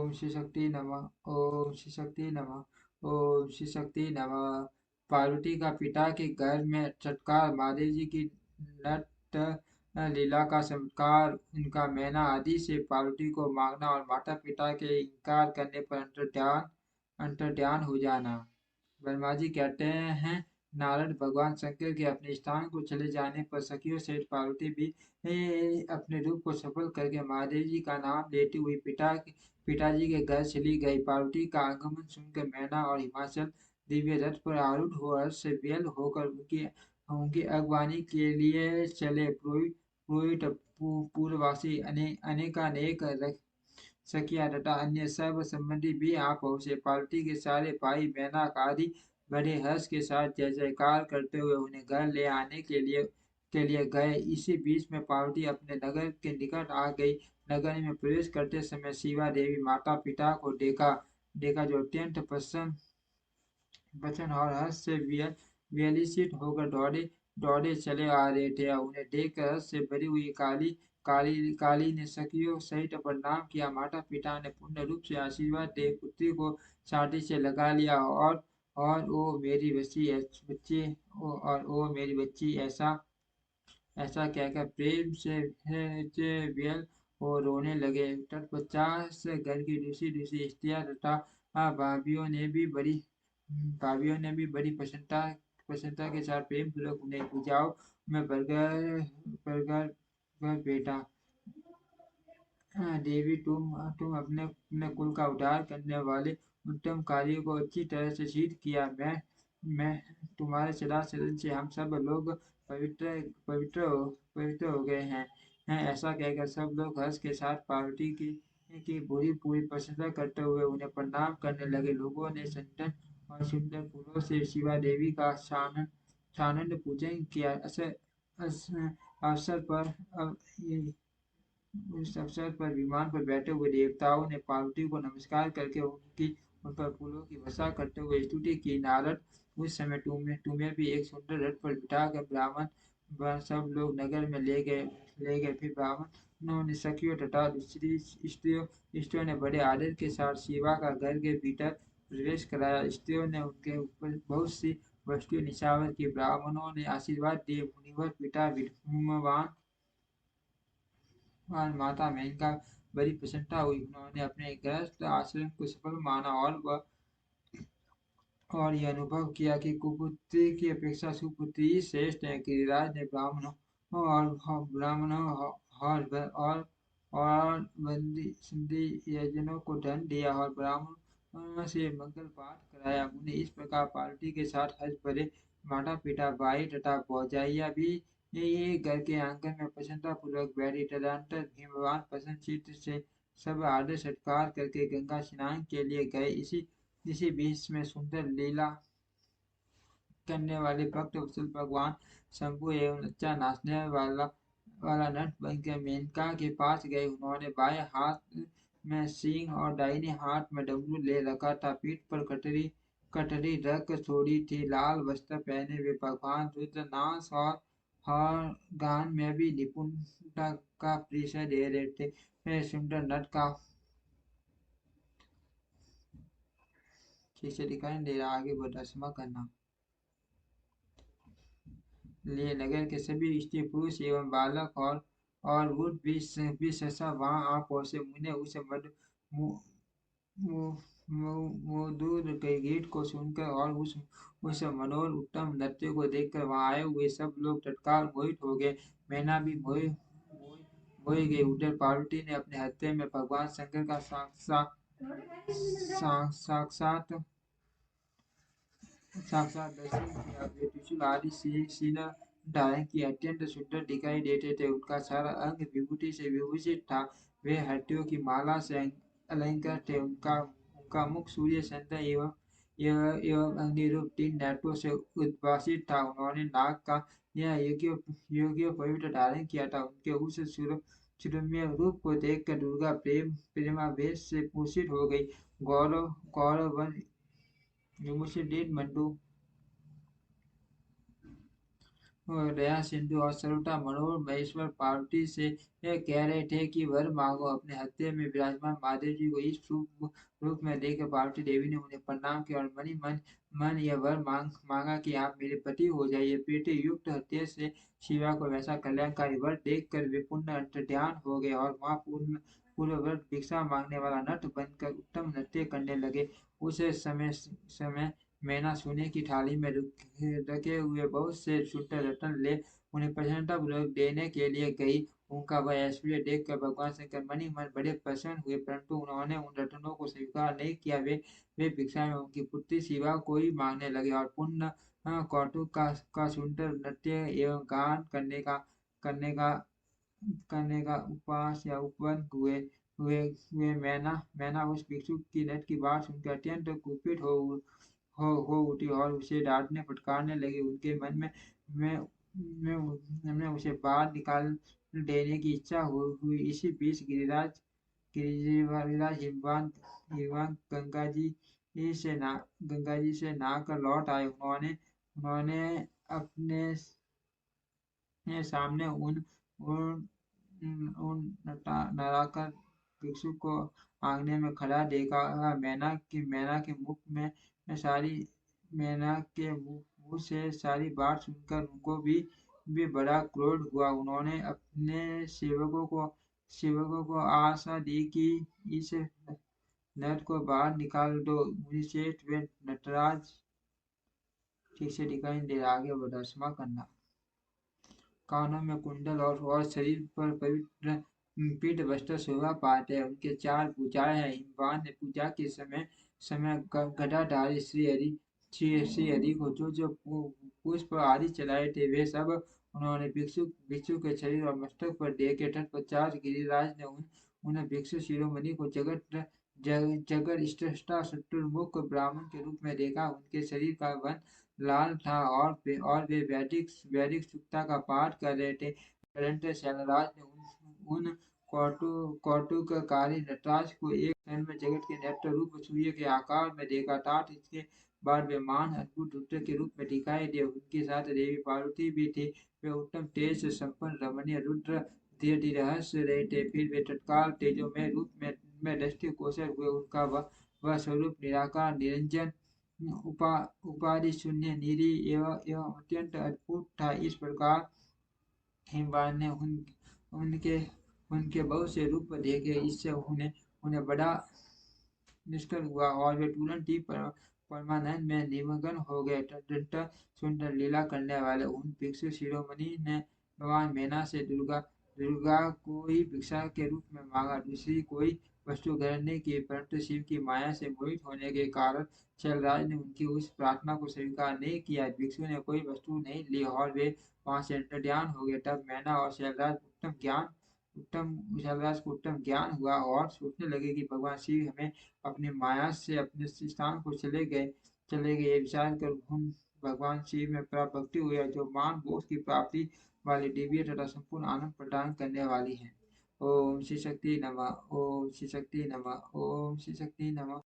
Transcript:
ओम श्री शक्ति नमः, ओम श्री शक्ति नमः, ओम श्री शक्ति नमः। पार्वती का पिता के घर में चटकार, महादेव जी की नट लीला का चमत्कार, उनका मैना आदि से पार्वती को मांगना और माता पिता के इनकार करने पर अंतर्ध्यान हो जाना। ब्रह्मा जी कहते हैं, नारद भगवान शंकर के अपने स्थान को चले जाने पर सखियों सहित पार्वती भी अपने रूप को सफल करके महादेव जी का नाम लेती हुई पिताजी के घर चली गई। पार्वती का आगमन सुनकर मैना और हिमाचल दिव्य रथ पर आरूढ़ हो हर्ष से बेल होकर उनकी अगवानी के लिए चले। पुरोहित पूर्ववासी अनेकानेक सखिया तथा अन्य सर्व संबंधी भी आ पहुंचे। पार्वती के सारे भाई मेनका आदि बड़े हर्ष के साथ जय जयकार करते हुए उन्हें घर ले आने के लिए गए। इसी बीच में पार्वती अपने नगर के निकट आ गई। नगर में प्रवेश करते समय शिवा देवी माता पिता को देखा जो अत्यंत प्रसन्न और हर्ष से विलसित होकर दौड़े दौड़े चले आ रहे थे। उन्हें देखकर हर्ष से भरी हुई काली ने सखियों सहित प्रणाम किया। माता पिता ने पूर्ण रूप से आशीर्वाद दे पुत्री को छाती से लगा लिया और ओ मेरी बच्ची ऐसा ऐसा कहकर प्रेम से बेल और रोने लगे। तत्पश्चात से घर की दूसरी दूसरी स्त्रियां तथा भाभीियों ने भी बड़ी प्रसन्नता के साथ प्रेम पूर्वक उन्हें पूजाओं में बरगर बेटा। देवी, तुम अपने कुल का उद्धार करने वाले उत्तम कार्यों को अच्छी तरह से सिद्ध किया। मैं तुम्हारे सदा चरण से हम सब लोग पवित्र पवित्र हो गए हैं। ऐसा कहकर सब लोग हर्ष के साथ पार्वती की पूरी पूरी प्रशंसा करते हुए उन्हें प्रणाम करने लगे। लोगों ने संतन और सुंदर फूलों से शिवा देवी का सानंद पूजन किया। अवसर पर उस अवसर पर विमान पर बैठे हुए देवताओं ने पार्वती को नमस्कार करके उन पर फूलों की वर्षा करते हुए स्तुति की। नारद, उस समय तुम्हें भी एक सुंदर रथ पर बिठाकर ब्राह्मण सब लोग नगर में ले गए। फिर ब्राह्मणों ने सखियों तथा दूसरी स्त्रियों ने बड़े आदर के साथ शिवा का घर के भीतर प्रवेश कराया। स्त्रियों ने उनके ऊपर बहुत सी वस्तुएं निछावर की। ब्राह्मणों ने आशीर्वाद दिए। मुनिवर पिता विद्युमान और माता मेनका बड़ी प्रसन्नता हुई। उन्होंने अपने गृहस्थ आश्रम को सफल माना और यह अनुभव किया कि कुपुत्री की अपेक्षा सुपुत्री ही श्रेष्ठ है। गिरिराज ने ब्राह्मणों और बंदी यजनों को दंड दिया और ब्राह्मणों से मंगल पाठ कराया। उन्हें इस प्रकार पार्वती के साथ हर्ष भरे माता पिता भाई तथा भौजाइया भी ये घर के आंगन में प्रसन्नता पूर्वक बैठी। तदनंतर भगवान प्रसन्न चित्त से सब आदर सत्कार करके गंगा स्नान के लिए गए। इसी बीच में सुंदर लीला करने वाले भक्त वत्सल भगवान शंभु एवं अच्छा नाचने वाला नट बनकर मेनका के पास गए। उन्होंने बाएं हाथ में सिंह और दाहिने हाथ में डमरू ले रखा था। पीठ पर कटरी रख छोड़ी थी। लाल वस्त्र पहने हुए भगवान रुद्रनाश और गान में भी निपुणता का परिचय दे रहे थे। सुंदर नट का ठीक से दिखाई नहीं दे रहा, आगे बढ़ा क्षमा करना। लिए नगर के सभी स्त्री पुरुष एवं बालक और वृद्ध भी सहसा वहां आ पहुंचे। उन्हें उस मधुर गीत को सुनकर और उस मनोहर उत्तम नृत्य को देखकर वहां आए हुए सब लोग तत्काल मोहित हो गए। मैना भी मोही गई। उधर पार्वती ने अपने हृदय में भगवान शंकर का साक्षात दर्शन किया। वे त्रिशूल आदि शीला धारण की अत्यंत सुंदर दिखाई देते थे। उनका सारा अंग विभूति से विभूषित था। वे हड्डियों की माला से अलंकृत थे। उनका मुख सूर्य चंद्र एवं अग्नि रूप 3 नेत्रों से उद्भासित था। उन्होंने नाग का यह योग्य पवित्र धारण किया था। उनके उस सुरम्य रूप को देखकर दुर्गा प्रेमावेश से मूर्छित हो गई। गौरव वन विमुषित मंडू और दया सिंधु और सरोटा मनोहर महेश्वर पार्वती से ये कह रहे थे कि वर मांगो। अपने हत्या में विराजमान महादेव जी को इस रूप में देखकर पार्वती देवी ने उन्हें प्रणाम किया और मनी मन मन यह वर मांगा कि आप मेरे पति हो जाइए। बेटे युक्त हत्या से शिवा को वैसा कल्याणकारी वर देखकर वे पुण्य अंतर्ध्यान हो गए और वहां पूर्वव्रत भिक्षा मांगने वाला नट बनकर उत्तम नृत्य करने लगे। उसे समय मैना सोने की थाली में रखे हुए बहुत से शुद्ध रत्न ले उन्हें प्रसन्नतापूर्वक देने के लिए गई। उनका वह ऐश्वर्य देखकर भगवान शंकर मनी मन बड़े प्रसन्न हुए, परंतु उन्होंने उन रत्नों को स्वीकार नहीं किया। वे भिक्षा में उनकी पुत्री शिवा को ही मांगने लगे और पुण्य कौटुक का सुंदर नृत्य एवं गान करने का उपवास या उपवन हुए। हुए हुए मैना उस भिक्षु की नृत्य की बात सुनकर अत्यंत कुपित हो उठी और उसे डांटने फटकारने लगी। उनके मन में में उसे बाहर निकाल देने की इच्छा हुई। इसी बीच गिरिराज हिमवान गंगा जी से नहाकर लौट आए। उन्होंने अपने सामने उन नराकर भिक्षु को आंगने में खड़ा देखा। मैना के मुख में सारी मैना के मुंह से सारी बात सुनकर उनको भी बड़ा क्रोध हुआ। उन्होंने अपने सेवकों को आशा दी कि इस नट को बाहर निकाल दो। मुनिश्रेष्ठ वे नटराज ठीक से दिखाई नहीं दे रहा, आगे बढ़ा क्षमा करना। कानों में कुंडल और शरीर पर पवित्र पीठ वस्त्र शोभा पाते हैं। उनके चार भुजाएं हैं। हिमवान ने पूजा के समय गदाधारी श्री हरि को जो पुष्प आदि चलाए थे वे सब उन्होंने भिक्षु के शरीर और मस्तक पर दे के तत्पश्चात गिरिराज ने उन्हें भिक्षु शिरोमणि को जगत स्रष्टा चतुर्मुख ब्राह्मण के रूप में देखा। उनके शरीर का वर्ण लाल था और वे वैदिक सूक्ता का पाठ कर रहे थे। परंतु शैलराज ने उन कौटुककारी नटराज को एक क्षण में जगत के नैत्य रूप सूर्य के आकार में देखा था। इसके बाद वे महान अद्भुत रुद्र के रूप में दिखाई दिए। उनके साथ देवी पार्वती भी थी। वे उत्तम तेज से संपन्न रमणीय रुद्र धीरे धीरे हंस रहे थे। फिर वे तत्काल तेजोमय रूप में दृष्टि गोचर हुए। उनका वह स्वरूप निराकार निरंजन उपाधि शून्य निरी एवं अत्यंत अद्भुत था। इस प्रकार हिमवान ने उनके उनके बहुत से रूप देखे। इससे उन्हें बड़ा निष्ठुर हुआ और वे तुरंत ही परमानंद में निमग्न हो गए। अत्यंत सुंदर लीला करने वाले उन भिक्षु शिरोमणि ने भगवान मैना से दुर्गा को ही भिक्षा के रूप में मांगा, दूसरी कोई वस्तु ग्रहण नहीं की। परंतु शिव की माया से मोहित होने के कारण शैलराज ने उनकी उस प्रार्थना को स्वीकार नहीं किया। भिक्षु ने कोई वस्तु नहीं ली और वे वहां से अंतर्ध्यान हो गए। तब मैना और शैलराज को उत्तम ज्ञान हुआ और सोचने लगे कि भगवान शिव हमें अपनी माया से अपने स्थान को चले गए। ये विचार कर उन भगवान शिव में प्राप्त भक्ति हुई जो मान मोक्ष की प्राप्ति वाली दिव्य तथा संपूर्ण आनंद प्रदान करने वाली है। ओम श्री शक्ति नमः। ओम श्री शक्ति नमः। ओम श्री शक्ति नमः।